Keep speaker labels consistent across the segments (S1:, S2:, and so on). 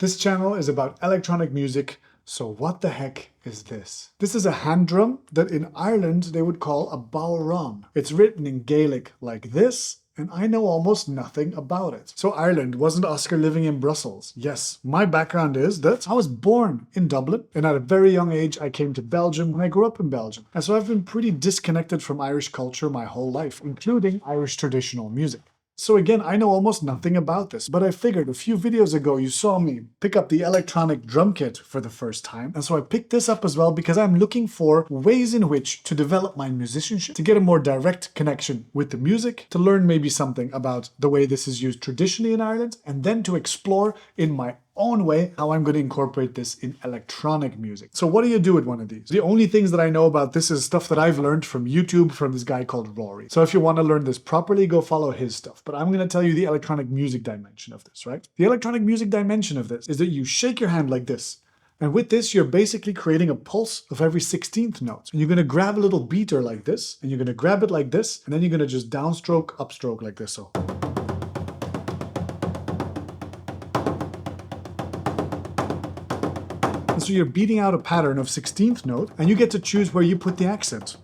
S1: This channel is about electronic music, so what the heck is this? This is a hand drum that in Ireland they would call a Bodhrán. It's written in Gaelic like this, and I know almost nothing about it. So Ireland, wasn't Oscar living in Brussels? Yes. My background is that I was born in Dublin, and at a very young age I came to Belgium when I grew up in Belgium. And so I've been pretty disconnected from Irish culture my whole life, including Irish traditional music. So again, I know almost nothing about this, but I figured a few videos ago you saw me pick up the electronic drum kit for the first time. And so I picked this up as well because I'm looking for ways in which to develop my musicianship, to get a more direct connection with the music, to learn maybe something about the way this is used traditionally in Ireland, and then to explore in my own way how I'm going to incorporate this in electronic music. So what do you do with one of these? The only things that I know about this is stuff that I've learned from YouTube from this guy called Rory. So if you want to learn this properly, go follow his stuff. But I'm going to tell you the electronic music dimension of this, right? The electronic music dimension of this is that you shake your hand like this. And with this, you're basically creating a pulse of every 16th note. And you're going to grab a little beater like this, and you're going to grab it like this, and then you're going to just downstroke, upstroke like this. So. And so you're beating out a pattern of 16th note, and you get to choose where you put the accent.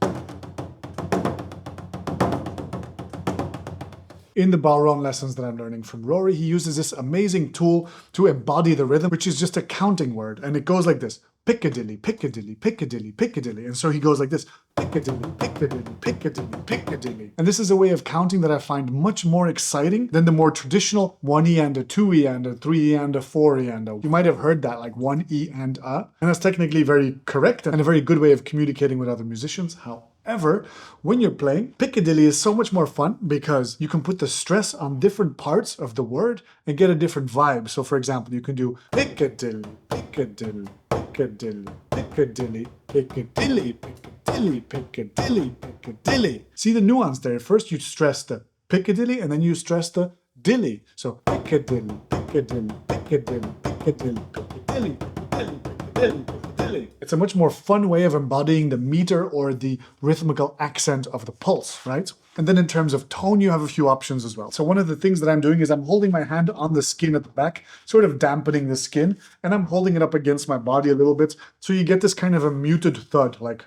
S1: In the Bodhrán lessons that I'm learning from Rory, he uses this amazing tool to embody the rhythm, which is just a counting word, and it goes like this. Piccadilly, Piccadilly, Piccadilly, Piccadilly. And so he goes like this. Piccadilly, Piccadilly, Piccadilly, Piccadilly. And this is a way of counting that I find much more exciting than the more traditional 1E and a 2E and a 3E and a 4E and a. You might have heard that, like 1E and a. And that's technically very correct and a very good way of communicating with other musicians. However, when you're playing, Piccadilly is so much more fun because you can put the stress on different parts of the word and get a different vibe. So for example, you can do Piccadilly, Piccadilly, Piccadilly, Piccadilly, Piccadilly, Piccadilly, Piccadilly, Piccadilly. See the nuance there? First you stress the Piccadilly and then you stress the dilly. So Piccadilly, Piccadilly, Piccadilly, Piccadilly, Piccadilly, Piccadilly, Piccadilly, Piccadilly. It's a much more fun way of embodying the meter or the rhythmical accent of the pulse, right? And then in terms of tone, you have a few options as well. So one of the things that I'm doing is I'm holding my hand on the skin at the back, sort of dampening the skin, and I'm holding it up against my body a little bit. So you get this kind of a muted thud, like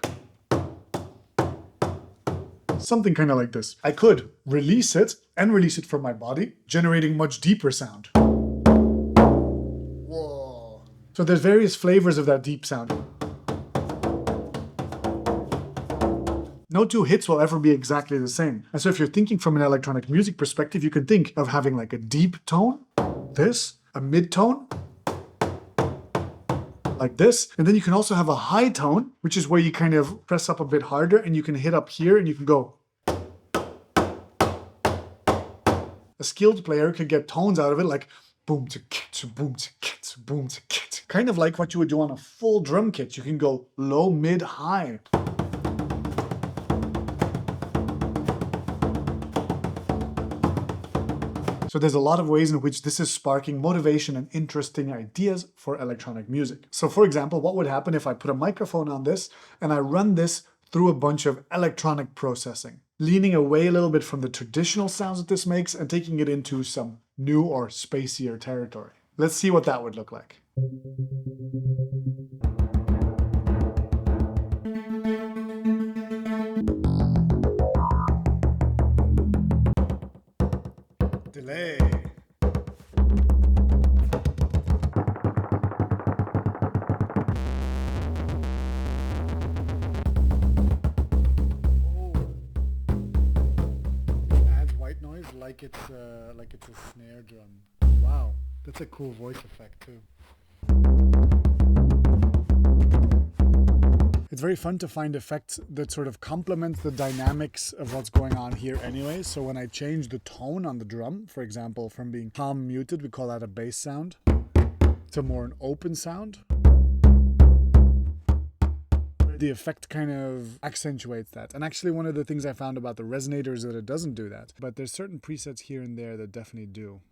S1: something kind of like this. I could release it and release it from my body, generating much deeper sound. Whoa. So there's various flavors of that deep sound. No two hits will ever be exactly the same. And so if you're thinking from an electronic music perspective, you can think of having like a deep tone, this, a mid-tone, like this. And then you can also have a high tone, which is where you kind of press up a bit harder and you can hit up here and you can go. A skilled player could get tones out of it like boom to kit, boom to kit, boom to kit. Kind of like what you would do on a full drum kit. You can go low, mid, high. So there's a lot of ways in which this is sparking motivation and interesting ideas for electronic music. So for example, what would happen if I put a microphone on this and I run this through a bunch of electronic processing, leaning away a little bit from the traditional sounds that this makes and taking it into some new or spacier territory. Let's see what that would look like. Delay. Adds white noise like it's a snare drum. Wow, that's a cool voice effect too. It's very fun to find effects that sort of complement the dynamics of what's going on here anyway. So when I change the tone on the drum, for example, from being palm muted, we call that a bass sound, to more an open sound, the effect kind of accentuates that. And actually one of the things I found about the resonator is that it doesn't do that. But there's certain presets here and there that definitely do.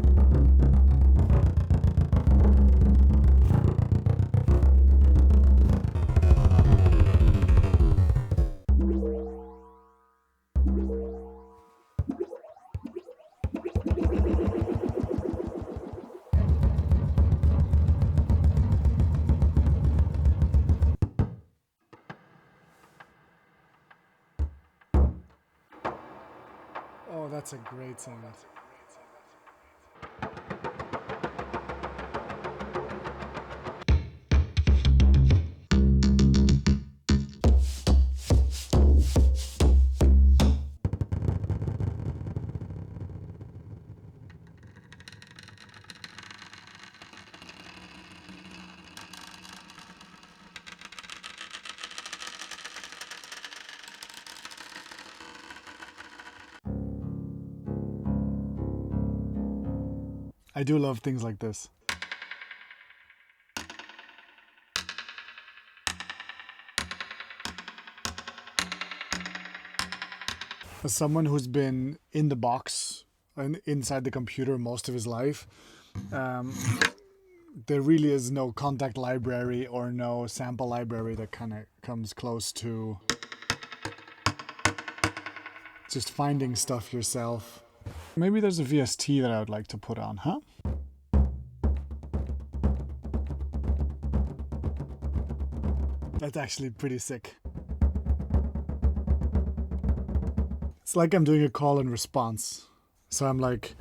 S1: that's a great sound. I do love things like this. As someone who's been in the box and inside the computer most of his life, there really is no contact library or no sample library that kind of comes close to just finding stuff yourself. Maybe there's a VST that I would like to put on, huh? That's actually pretty sick. It's like I'm doing a call and response. So I'm like,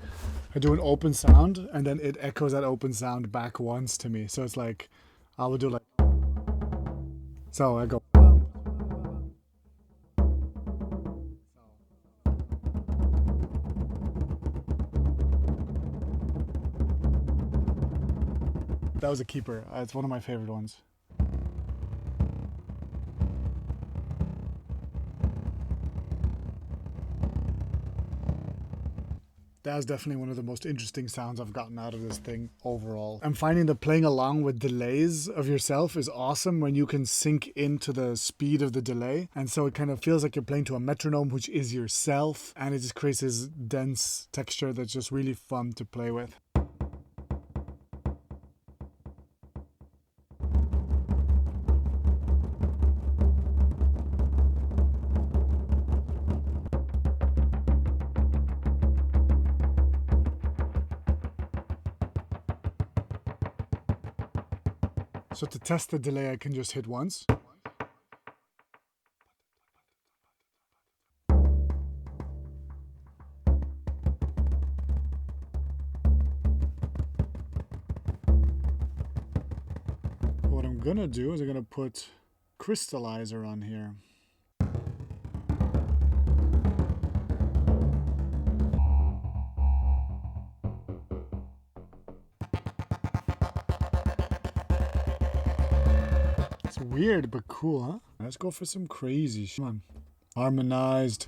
S1: I do an open sound and then it echoes that open sound back once to me. So it's like, I will do like, so I go. That was a keeper. It's one of my favorite ones. That's definitely one of the most interesting sounds I've gotten out of this thing overall. I'm finding that playing along with delays of yourself is awesome when you can sync into the speed of the delay. And so it kind of feels like you're playing to a metronome, which is yourself. And it just creates this dense texture that's just really fun to play with. So to test the delay, I can just hit once. What I'm gonna do is I'm gonna put crystallizer on here. It's weird but cool, huh? Let's go for some crazy shit. Come on. Harmonized.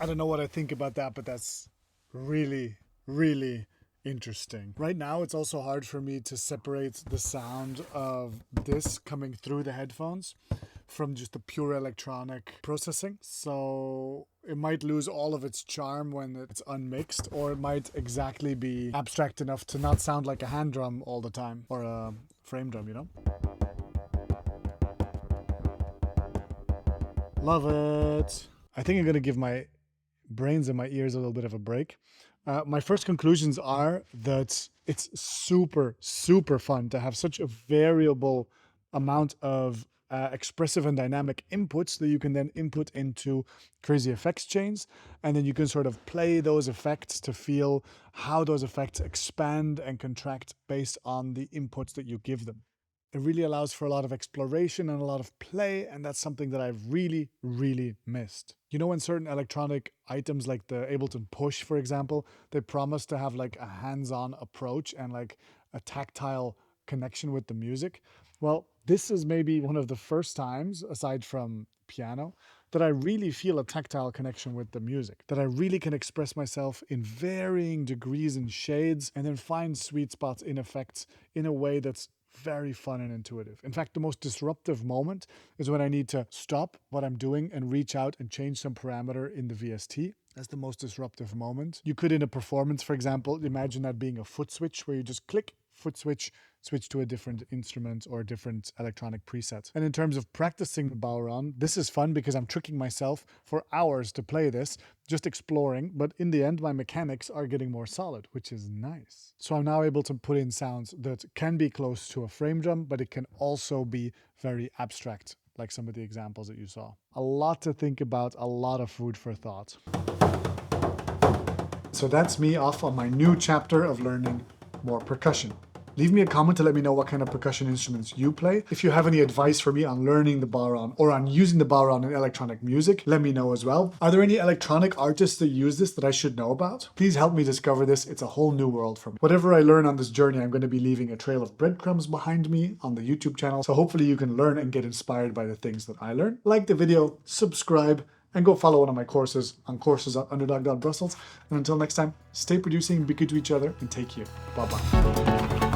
S1: I don't know what I think about that, but that's really, really interesting. Right now, it's also hard for me to separate the sound of this coming through the headphones from just the pure electronic processing. So it might lose all of its charm when it's unmixed, or it might exactly be abstract enough to not sound like a hand drum all the time, or a frame drum, you know? Love it. I think I'm gonna give my brains and my ears a little bit of a break. My first conclusions are that it's super, super fun to have such a variable amount of expressive and dynamic inputs that you can then input into crazy effects chains. And then you can sort of play those effects to feel how those effects expand and contract based on the inputs that you give them. It really allows for a lot of exploration and a lot of play, and that's something that I've really, really missed. You know, when certain electronic items like the Ableton Push, for example, they promise to have like a hands-on approach and like a tactile connection with the music. Well, this is maybe one of the first times, aside from piano, that I really feel a tactile connection with the music, that I really can express myself in varying degrees and shades and then find sweet spots in effects in a way that's very fun and intuitive. In fact, the most disruptive moment is when I need to stop what I'm doing and reach out and change some parameter in the VST. as the most disruptive moment. You could, in a performance, for example, imagine that being a foot switch where you just click, foot switch, switch to a different instrument or a different electronic preset. And in terms of practicing the Bodhrán, this is fun because I'm tricking myself for hours to play this, just exploring, but in the end my mechanics are getting more solid, which is nice. So I'm now able to put in sounds that can be close to a frame drum, but it can also be very abstract, like some of the examples that you saw. A lot to think about, a lot of food for thought. So that's me off on my new chapter of learning more percussion. Leave me a comment to let me know what kind of percussion instruments you play. If you have any advice for me on learning the Bodhrán or on using the Bodhrán in electronic music, let me know as well. Are there any electronic artists that use this that I should know about? Please help me discover this. It's a whole new world for me. Whatever I learn on this journey, I'm going to be leaving a trail of breadcrumbs behind me on the YouTube channel. So hopefully you can learn and get inspired by the things that I learn. Like the video, subscribe, and go follow one of my courses on courses.underdog.brussels. And until next time, stay producing, be good to each other, and take care. Bye-bye.